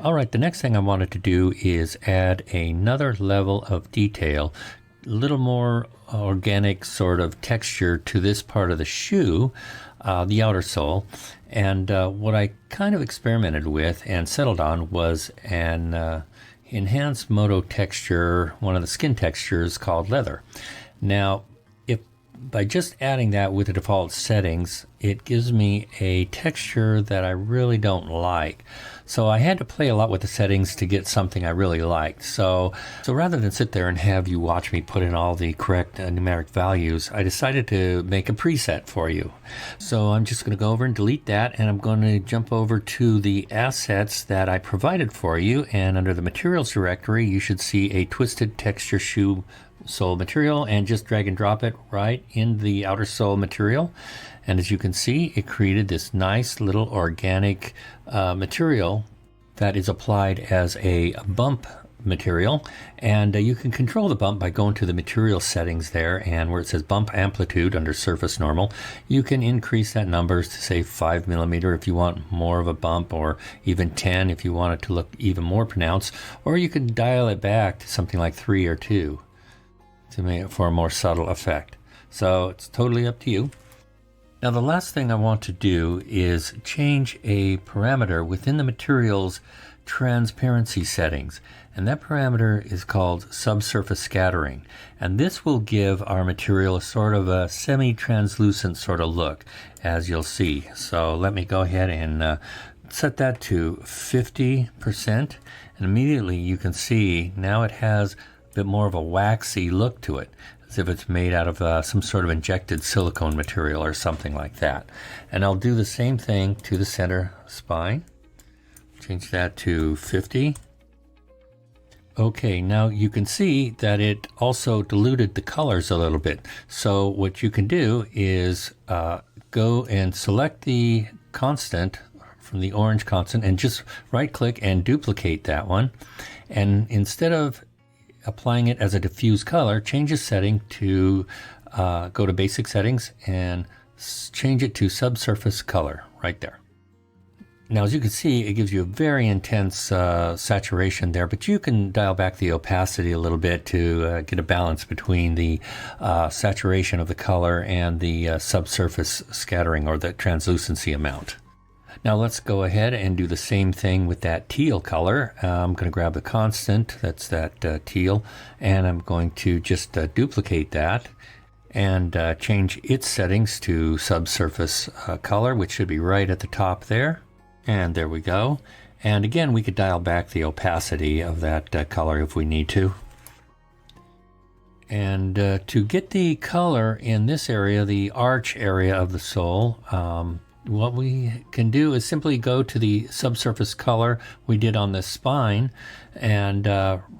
All right, the next thing I wanted to do is add another level of detail, a little more organic sort of texture to this part of the shoe, the outer sole. And what I kind of experimented with and settled on was an enhanced Modo texture, one of the skin textures called leather. Now, by just adding that with the default settings, it gives me a texture that I really don't like. So I had to play a lot with the settings to get something I really liked. So rather than sit there and have you watch me put in all the correct numeric values, I decided to make a preset for you. So I'm just going to go over and delete that, and I'm going to jump over to the assets that I provided for you, and under the materials directory you should see a twisted texture shoe sole material, and just drag and drop it right in the outer sole material. And as you can see, it created this nice little organic material that is applied as a bump material. And you can control the bump by going to the material settings there, and where it says bump amplitude under surface normal, you can increase that number to say 5 millimeter if you want more of a bump, or even 10 if you want it to look even more pronounced, or you can dial it back to something like 3 or 2 to make it for a more subtle effect. So it's totally up to you. Now the last thing I want to do is change a parameter within the material's transparency settings, and that parameter is called subsurface scattering, and this will give our material a sort of a semi-translucent sort of look, as you'll see. So let me go ahead and set that to 50%, and immediately you can see now it has bit more of a waxy look to it, as if it's made out of some sort of injected silicone material or something like that. And I'll do the same thing to the center spine. Change that to 50. Okay, now you can see that it also diluted the colors a little bit. So what you can do is go and select the constant from the orange constant and just right click and duplicate that one. And instead of applying it as a diffuse color, change the setting to go to basic settings and change it to subsurface color right there. Now as you can see, it gives you a very intense saturation there, but you can dial back the opacity a little bit to get a balance between the saturation of the color and the subsurface scattering, or the translucency amount. Now let's go ahead and do the same thing with that teal color. I'm going to grab the constant, that's that teal, and I'm going to just duplicate that and change its settings to subsurface color, which should be right at the top there. And there we go. And again, we could dial back the opacity of that color if we need to. And to get the color in this area, the arch area of the sole, what we can do is simply go to the subsurface color we did on the spine and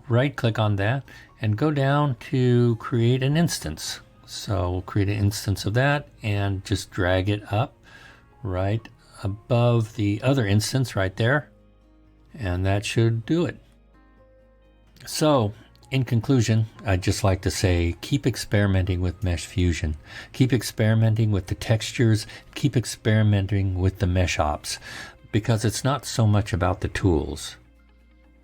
right click on that and go down to create an instance. So we'll create an instance of that and just drag it up right above the other instance right there, and that should do it. So in conclusion, I'd just like to say, keep experimenting with Mesh Fusion. Keep experimenting with the textures. Keep experimenting with the mesh ops, because it's not so much about the tools,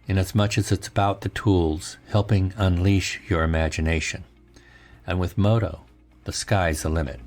in as much as it's about the tools helping unleash your imagination. And with Modo, the sky's the limit.